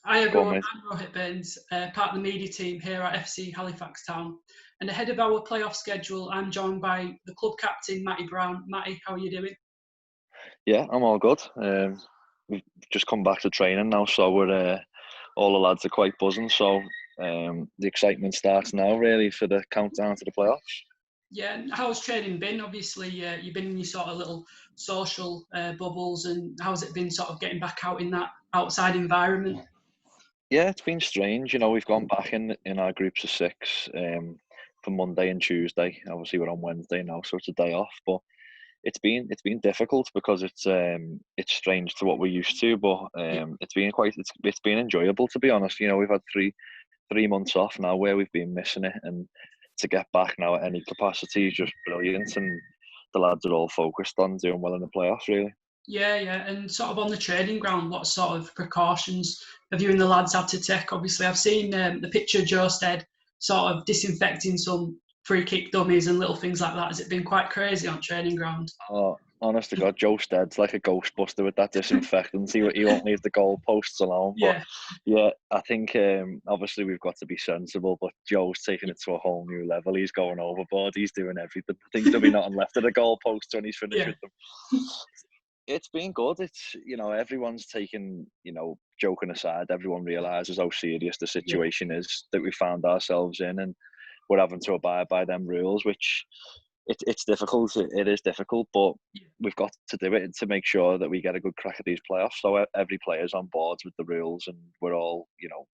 Hi Go on, everyone, mate. I'm Rohit Bains, part of the media team here at FC Halifax Town. And ahead of our playoff schedule, I'm joined by the club captain, Matty Brown. Matty, how are you doing? Yeah, I'm all good. We've just come back to training now, so we're all the lads are quite buzzing. So the excitement starts now, really, for the countdown to the playoffs. Yeah, and how's training been? Obviously, you've been in your sort of little social bubbles, and how's it been sort of getting back out in that outside environment? Yeah, it's been strange. We've gone back in our groups of six for Monday and Tuesday. Obviously, we're on Wednesday now, so it's a day off. But it's been difficult because it's strange to what we're used to. But Yeah, it's been enjoyable, to be honest. We've had three months off now where we've been missing it, and to get back now at any capacity is just brilliant. And the lads are all focused on doing well in the playoffs, really. yeah. And sort of on the training ground, what sort of precautions have you and the lads had to take? Obviously, I've seen the picture of Joe Stead sort of disinfecting some free kick dummies and little things like that. Has it been quite crazy on training ground? Oh, honest to God, Joe Stead's like a ghostbuster with that disinfectant. He won't leave the goalposts alone. But Yeah, yeah, I think obviously we've got to be sensible. But Joe's taking it to a whole new level. He's going overboard. He's doing everything. I think there'll be nothing left of the goalposts when he's finished yeah, with them. It's been good. It's everyone's taken, joking aside, everyone realizes how serious the yeah, situation is that we found ourselves in, and we're having to abide by them rules, which it's difficult. It is difficult, but yeah. we've got to do it to make sure that we get a good crack at these playoffs. So every player's on board with the rules, and we're all,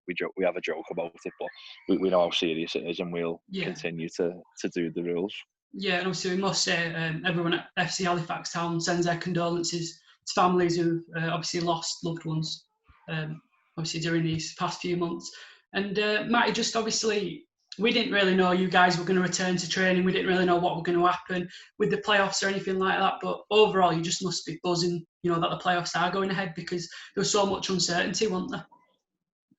we have a joke about it, but we know how serious it is, and we'll Yeah. continue to do the rules. Yeah, and obviously we must say everyone at FC Halifax Town sends their condolences to families who've obviously lost loved ones, obviously during these past few months. And Matty, just obviously, we didn't really know you guys were going to return to training. We didn't really know what were going to happen with the playoffs or anything like that. But overall, you just must be buzzing, that the playoffs are going ahead because there was so much uncertainty, wasn't there?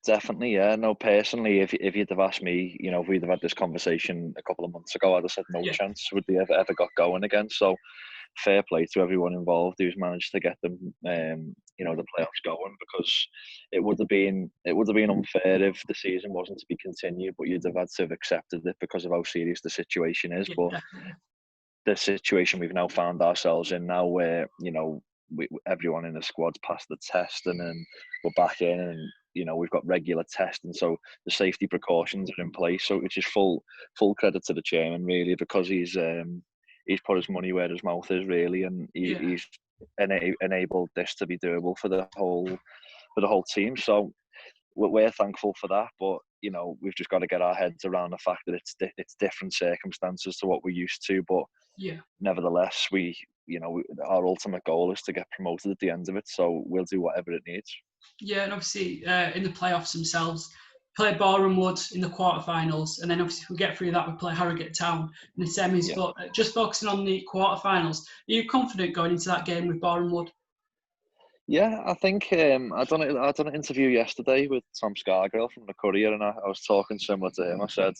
Definitely, yeah. No, personally, if you'd have asked me, if we'd have had this conversation a couple of months ago, I'd have said no Yeah, chance would they ever got going again. So fair play to everyone involved who's managed to get them, the playoffs going, because it would have been unfair if the season wasn't to be continued, but you'd have had to have accepted it because of how serious the situation is. yeah, But definitely. the situation we've now found ourselves in now, where everyone in the squad's passed the test, and then we're back in, and we've got regular testing, so the safety precautions are in place. So which is full credit to the chairman, really, because he's put his money where his mouth is, really, and Yeah, he's enabled this to be doable for the whole team. So we're thankful for that, but we've just got to get our heads around the fact that it's different circumstances to what we're used to. But yeah. nevertheless, our ultimate goal is to get promoted at the end of it, so we'll do whatever it needs. Yeah, and obviously in the playoffs themselves, play Boreham Wood in the quarterfinals, and then obviously if we get through that, we play Harrogate Town in the semis. Yeah, But just focusing on the quarterfinals, are you confident going into that game with Boreham Wood? yeah. I think I done an interview yesterday with Tom Scargill from the Courier, and I was talking similar to him. I said,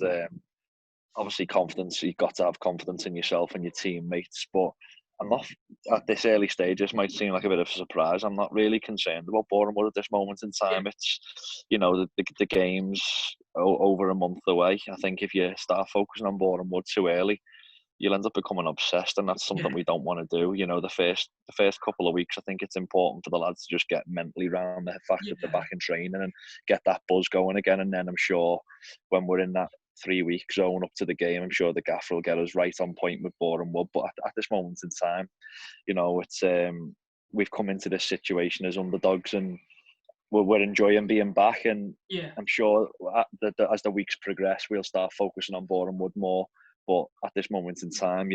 obviously, confidence. You've got to have confidence in yourself and your teammates, but I'm not at this early stage. This might seem like a bit of a surprise. I'm not really concerned about Bournemouth at this moment in Yeah, time. It's the game's over a month away. I think if you start focusing on Bournemouth too early, you'll end up becoming obsessed, and that's yeah, something we don't want to do. The first couple of weeks, I think it's important for the lads to just get mentally around the fact that they're yeah, back in training and get that buzz going again. And then I'm sure when we're in that 3 week zone up to the game, I'm sure the gaffer will get us right on point with Boreham Wood. But at this moment in time, it's we've come into this situation as underdogs, and we're enjoying being back. And yeah. I'm sure as the weeks progress, we'll start focusing on Boreham Wood more. But at this moment in time,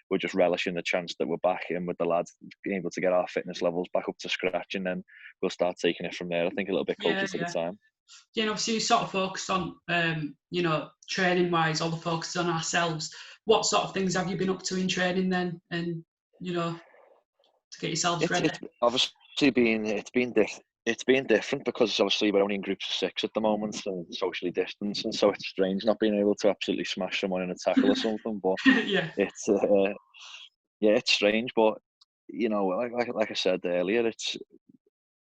we're just relishing the chance that we're back in with the lads, being able to get our fitness levels back up to scratch, and then we'll start taking it from there. I think a little bit Yeah, closer to the yeah. time. Yeah, and obviously you sort of focused on, training wise, all the focus on ourselves. What sort of things have you been up to in training then, and to get yourselves It's ready? it's obviously been different because obviously we're only in groups of six at the moment and socially distanced, and so it's strange not being able to absolutely smash someone in a tackle or something. But Yeah, it's yeah, it's strange. But like I said earlier,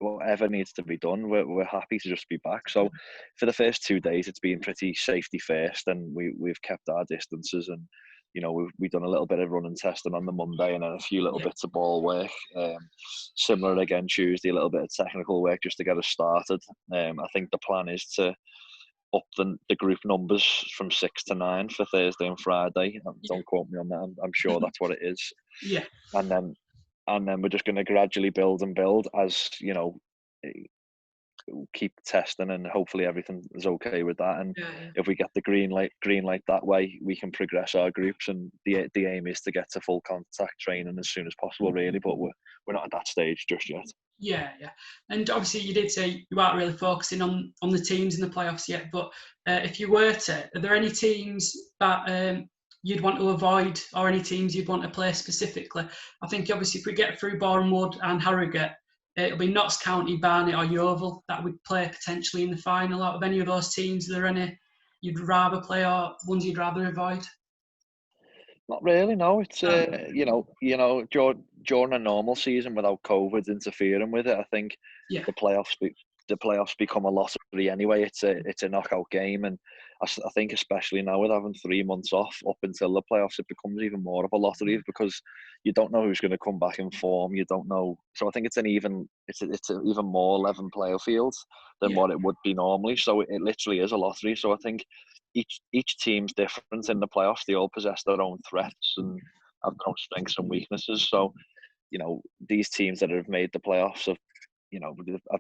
whatever needs to be done, we're happy to just be back. So for the first 2 days, it's been pretty safety first, and we've kept our distances, and we've done a little bit of running testing on the Monday, and then a few little bits of ball work. Similar again Tuesday, a little bit of technical work just to get us started. I think the plan is to up the group numbers from 6 to 9 for Thursday and Friday. Don't quote me on that. I'm sure that's what it is. Yeah. And then we're just going to gradually build and build as keep testing, and hopefully everything is okay with that. And if we get the green light that way, we can progress our groups. And the aim is to get to full contact training as soon as possible, really. But we're not at that stage just yet. Yeah. And obviously you did say you aren't really focusing on the teams in the playoffs yet, but if you were to, are there any teams that you'd want to avoid, or any teams you'd want to play specifically? I think obviously if we get through Boreham Wood and Harrogate, it'll be Notts County, Barnet or Yeovil that would play potentially in the final. Out of any of those teams, are there any you'd rather play or ones you'd rather avoid? Not really, no. It's during a normal season without COVID interfering with it, I think the playoffs become a lottery anyway. It's a knockout game, and I think especially now with having 3 months off up until the playoffs, it becomes even more of a lottery because you don't know who's going to come back in form. You don't know, so I think it's an even more 11 player field than what it would be normally. So it literally is a lottery. So I think each team's different in the playoffs. They all possess their own threats and have their own strengths and weaknesses. So, these teams that have made the playoffs have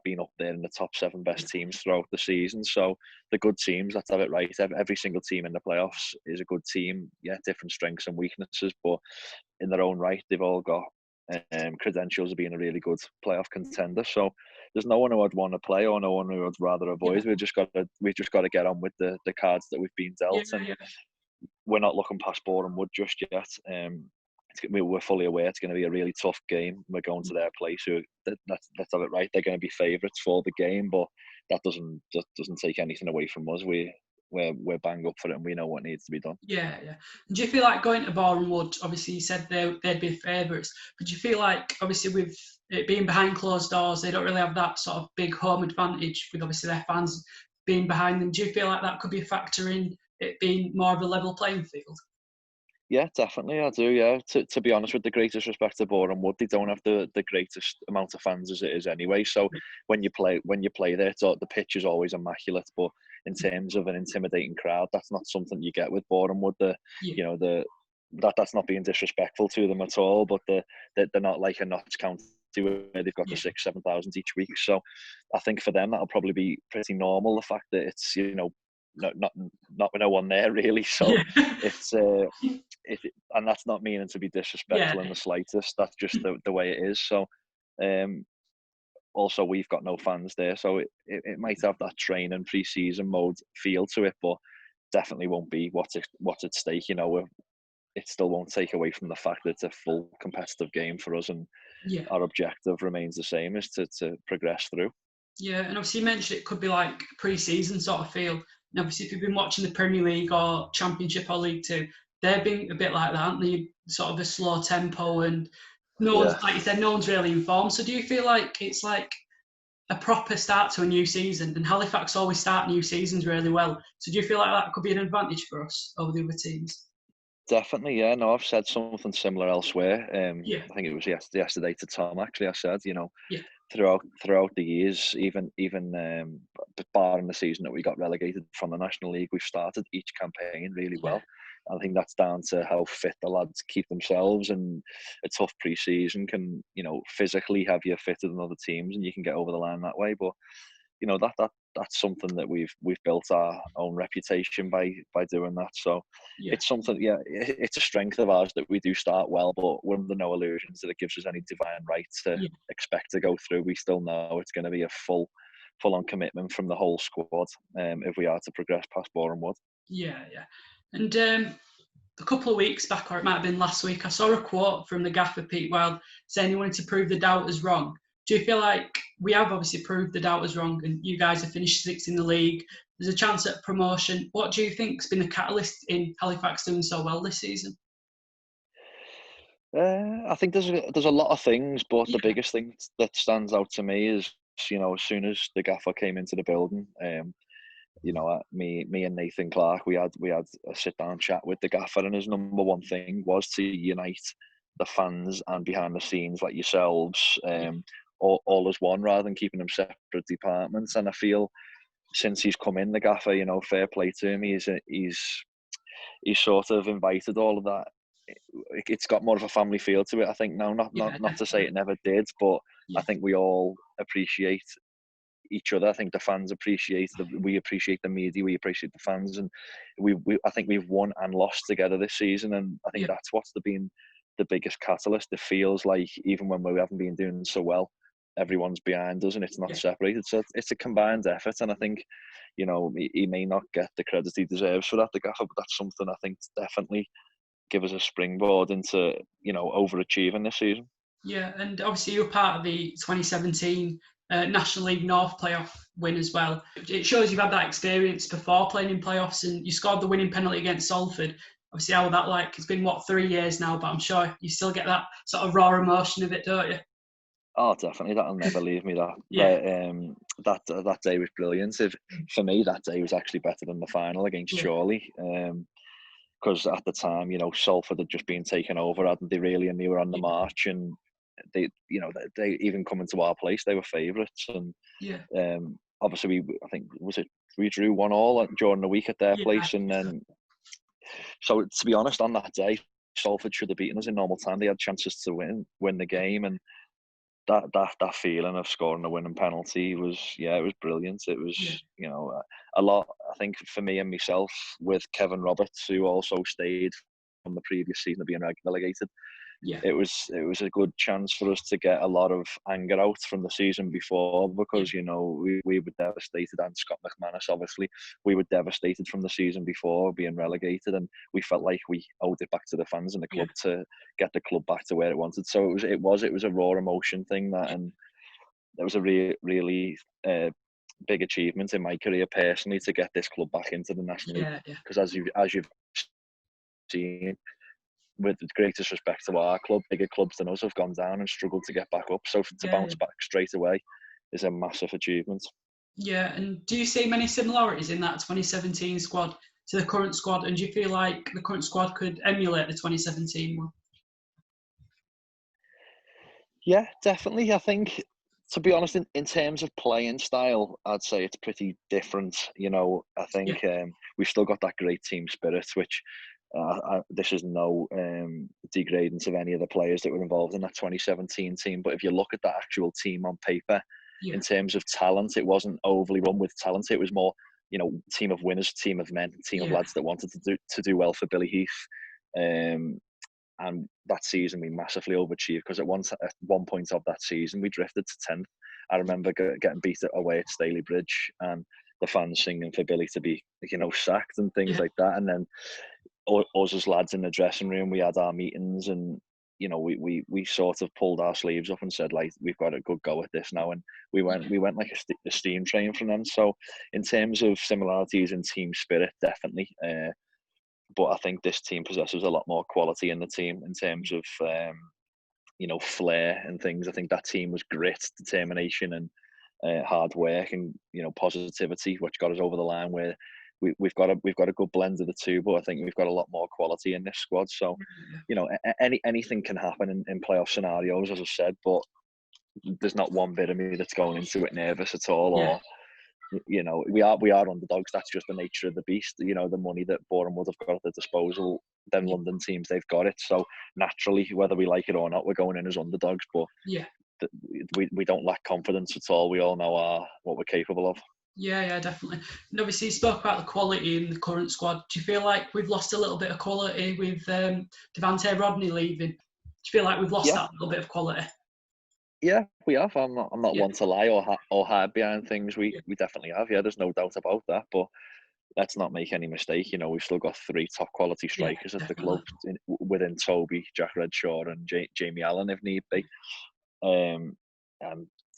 been up there in the top 7 best teams throughout the season. So the good teams, let's have it right. Every single team in the playoffs is a good team. Yeah, different strengths and weaknesses, but in their own right, they've all got credentials of being a really good playoff contender. So there's no one who I'd want to play or no one who I'd rather avoid. We've just got to get on with the cards that we've been dealt, and we're not looking past Boreham Wood just yet. We're fully aware it's going to be a really tough game. We're going to their place. Let's have it right. They're going to be favourites for the game, but that doesn't take anything away from us. We're bang up for it, and we know what needs to be done. Yeah. And do you feel like going to Boreham Wood? Obviously, you said they'd be favourites, but do you feel like obviously with it being behind closed doors, they don't really have that sort of big home advantage with obviously their fans being behind them? Do you feel like that could be a factor in it being more of a level playing field? Yeah, definitely, I do. Yeah, to be honest, with the greatest respect to Boreham Wood, they don't have the greatest amount of fans as it is anyway. So when you play there, the pitch is always immaculate. But in terms of an intimidating crowd, that's not something you get with Boreham Wood. That's not being disrespectful to them at all. But they're not like a Notts County where they've got the 6,000-7,000 each week. So I think for them that'll probably be pretty normal. The fact that it's not with no one there really. So it's and that's not meaning to be disrespectful in the slightest. That's just the way it is. So also we've got no fans there, so it might have that training pre-season mode feel to it, but definitely won't be what's at stake. It still won't take away from the fact that it's a full competitive game for us, and our objective remains the same, is to progress through. Yeah, and obviously you mentioned it could be like pre-season sort of feel. And obviously if you've been watching the Premier League or Championship or League Two, they've been a bit like that, aren't they? Sort of a slow tempo, and one's, like you said, no one's really informed. So do you feel like it's like a proper start to a new season? And Halifax always start new seasons really well. So do you feel like that could be an advantage for us over the other teams? Definitely, yeah. No, I've said something similar elsewhere. I think it was yesterday to Tom. Actually, I said, throughout the years, even barring the season that we got relegated from the National League, we've started each campaign really well. I think that's down to how fit the lads keep themselves, and a tough pre-season can, physically have you fitter than other teams, and you can get over the line that way. But that's something that we've built our own reputation by doing that. So it's something, it's a strength of ours that we do start well, but we're under no illusions that it gives us any divine right to expect to go through. We still know it's going to be a full-on commitment from the whole squad if we are to progress past Boreham Wood. Yeah. And a couple of weeks back, or it might have been last week, I saw a quote from the gaffer Pete Wild saying he wanted to prove the doubters wrong. Do you feel like we have obviously proved the doubters wrong, and you guys have finished 6th in the league? There's a chance at promotion. What do you think's been the catalyst in Halifax doing so well this season? I think there's a lot of things, but the biggest thing that stands out to me is you know, as soon as the gaffer came into the building, you know, me and Nathan Clark, we had a sit down chat with the gaffer, and his number one thing was to unite the fans and behind the scenes like yourselves, all as one, rather than keeping them separate departments. And I feel since he's come in, the gaffer, you know, fair play to him, he's sort of invited all of that. It's got more of a family feel to it, I think now. Not to say it never did, but I think we all appreciate each other. I think the fans appreciate we appreciate the media, we appreciate the fans, and we I think we've won and lost together this season, and I think that's what's been the biggest catalyst. It feels like even when we haven't been doing so well, everyone's behind us and it's not separated. So it's a combined effort, and I think, you know, he may not get the credit he deserves for that, the gaffer, but that's something I think definitely give us a springboard into, you know, overachieving this season. Yeah, and obviously you're part of the 2017 National League North playoff win as well. It shows you've had that experience before playing in playoffs, and you scored the winning penalty against Salford. Obviously, how was that like? It's been, 3 years now, but I'm sure you still get that sort of raw emotion of it, don't you? Oh, definitely. That'll never leave me. That day was brilliant. For me, that day was actually better than the final against Chorley. Because at the time, you know, Salford had just been taken over, hadn't they, really, and they were on the march, and they, you know, they even coming to our place, they were favourites, and obviously I think we drew 1-1 during the week at their place, and then so to be honest, on that day, Salford should have beaten us in normal time. They had chances to win the game, and that feeling of scoring a winning penalty was, it was brilliant. It was, you know, a lot, I think, for me and myself, with Kevin Roberts, who also stayed from the previous season of being relegated. It was a good chance for us to get a lot of anger out from the season before, because, you know, we were devastated, and Scott McManus, obviously, we were devastated from the season before being relegated, and we felt like we owed it back to the fans and the club to get the club back to where it wanted. So it was a raw emotion thing, that, and it was a really big achievement in my career personally to get this club back into the National League, because as you've seen, with the greatest respect to our club, bigger clubs than us have gone down and struggled to get back up. So to bounce back straight away is a massive achievement. Yeah, and do you see many similarities in that 2017 squad to the current squad? And do you feel like the current squad could emulate the 2017 one? Yeah, definitely. I think, to be honest, in terms of playing style, I'd say it's pretty different. You know, I think we've still got that great team spirit, which this is no degrading of any of the players that were involved in that 2017 team. But if you look at that actual team on paper, in terms of talent, it wasn't overly run with talent. It was more, you know, team of winners, team of men, team of lads that wanted to do well for Billy Heath. And that season we massively overachieved, because at one point of that season we drifted to 10th. I remember getting beat away at Staley Bridge, and the fans singing for Billy to be, you know, sacked and things like that. And then us as lads in the dressing room, we had our meetings, and, you know, we sort of pulled our sleeves up and said, like, we've got a good go at this now, and we went like a steam train from them. So in terms of similarities in team spirit, definitely. But I think this team possesses a lot more quality in the team in terms of, you know, flair and things. I think that team was grit, determination, and hard work, and, you know, positivity, which got us over the line. Where we've got a good blend of the two, but I think we've got a lot more quality in this squad. So, you know, anything can happen in playoff scenarios, as I said, but there's not one bit of me that's going into it nervous at all, or, you know, we are underdogs. That's just the nature of the beast. You know, the money that Boreham would have got at their disposal, then London teams, they've got it. So naturally, whether we like it or not, we're going in as underdogs. But we don't lack confidence at all. We all know what we're capable of. Yeah, definitely. And obviously, you spoke about the quality in the current squad. Do you feel like we've lost a little bit of quality with Devante Rodney leaving? Do you feel like we've lost that little bit of quality? Yeah, we have. I'm not one to lie or hide behind things. We definitely have. Yeah, there's no doubt about that. But let's not make any mistake. You know, we've still got 3 top quality strikers at the club, within Toby, Jack Redshaw, and Jamie Allen if need be. And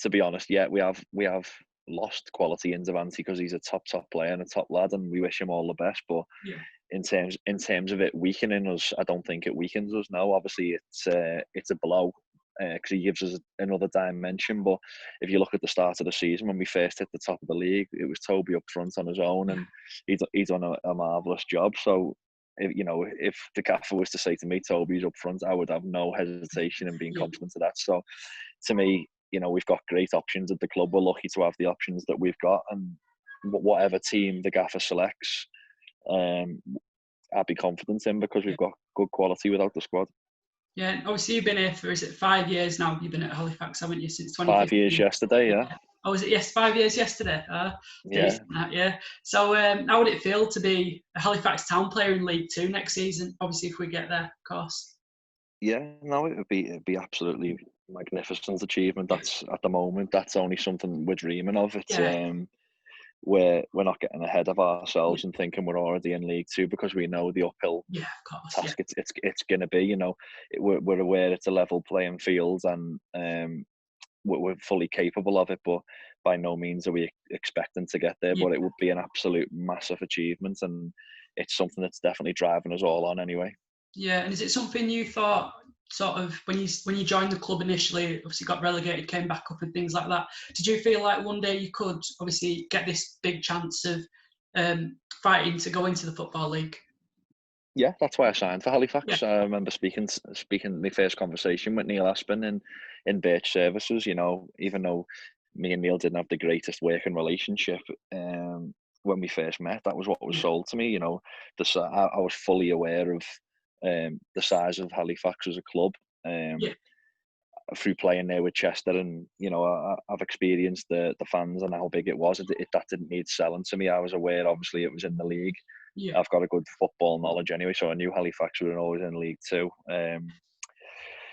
to be honest, we have lost quality in Devante, because he's a top player and a top lad, and we wish him all the best. But in terms of it weakening us, I don't think it weakens us. No, obviously it's a blow. because he gives us another dimension. But if you look at the start of the season, when we first hit the top of the league, it was Toby up front on his own, and he's done a marvellous job. So, if the gaffer was to say to me, Toby's up front, I would have no hesitation in being confident of that. So, to me, we've got great options at the club. We're lucky to have the options that we've got, and whatever team the gaffer selects, I'd be confident in, because we've got good quality without the squad. Yeah, obviously you've been here for, is it 5 years now? You've been at Halifax, haven't you, since 2015? 5 years yesterday, yeah. Oh, was it? Yes, 5 years yesterday. Yeah. Decent, yeah. So how would it feel to be a Halifax Town player in League Two next season? Obviously, if we get there, of course. Yeah, no, it'd be absolutely magnificent achievement. That's, at the moment, that's only something we're dreaming of. It's we're not getting ahead of ourselves and thinking we're already in League Two, because we know the uphill task it's going to be. We're aware it's a level playing field, and we're fully capable of it, but by no means are we expecting to get there. But it would be an absolute massive achievement, and it's something that's definitely driving us all on anyway. Yeah, and is it something you thought, sort of, when you joined the club initially, obviously got relegated, came back up and things like that, did you feel like one day you could obviously get this big chance of fighting to go into the Football League? Yeah, that's why I signed for Halifax. I remember speaking my first conversation with Neil Aspin in Birch Services. Even though me and Neil didn't have the greatest working relationship, when we first met, that was what was sold to me. I was fully aware of the size of Halifax as a club, through playing there with Chester, and I've experienced the fans and how big it was. That didn't need selling to me. I was aware, obviously, it was in the league. I've got a good football knowledge anyway, so I knew Halifax were always in League Two.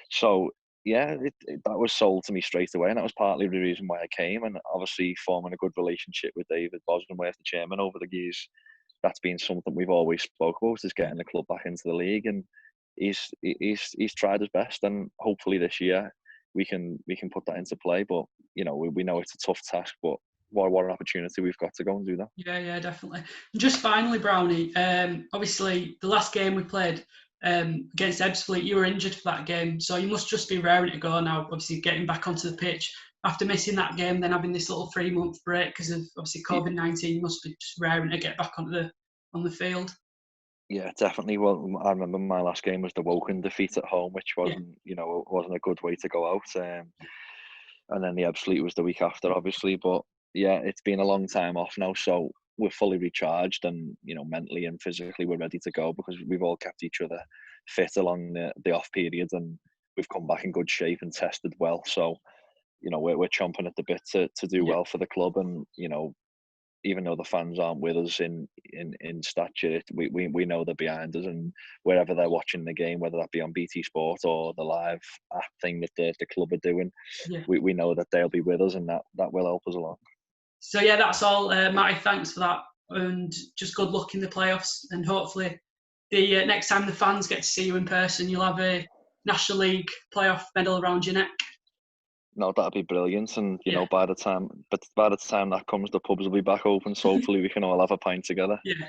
So yeah, that was sold to me straight away, and that was partly the reason why I came. And obviously, forming a good relationship with David Bosdenworth, the chairman, over the years, that's been something we've always spoke about, is getting the club back into the league. And he's tried his best, and hopefully this year we can put that into play. But we know it's a tough task, but what an opportunity we've got to go and do that. Yeah, definitely. And just finally, Brownie, obviously the last game we played against Ebbsfleet, you were injured for that game, so you must just be raring to go now, obviously getting back onto the pitch after missing that game, then having this little 3-month break because of obviously COVID-19. You must be just raring to get back on the field. Yeah, definitely. Well, I remember my last game was the Woking defeat at home, which wasn't a good way to go out. And then the Ebbsfleet was the week after, obviously. But yeah, it's been a long time off now, so we're fully recharged, and mentally and physically we're ready to go, because we've all kept each other fit along the off period, and we've come back in good shape and tested well. So we're chomping at the bit to do well for the club, and even though the fans aren't with us in stature, we know they're behind us, and wherever they're watching the game, whether that be on BT Sport or the live app thing that the club are doing, we know that they'll be with us, and that will help us along. So yeah, that's all. Matty, thanks for that, and just good luck in the playoffs, and hopefully the next time the fans get to see you in person, you'll have a National League playoff medal around your neck. No, that'd be brilliant, and by the time that comes, the pubs will be back open, so hopefully we can all have a pint together. Yeah.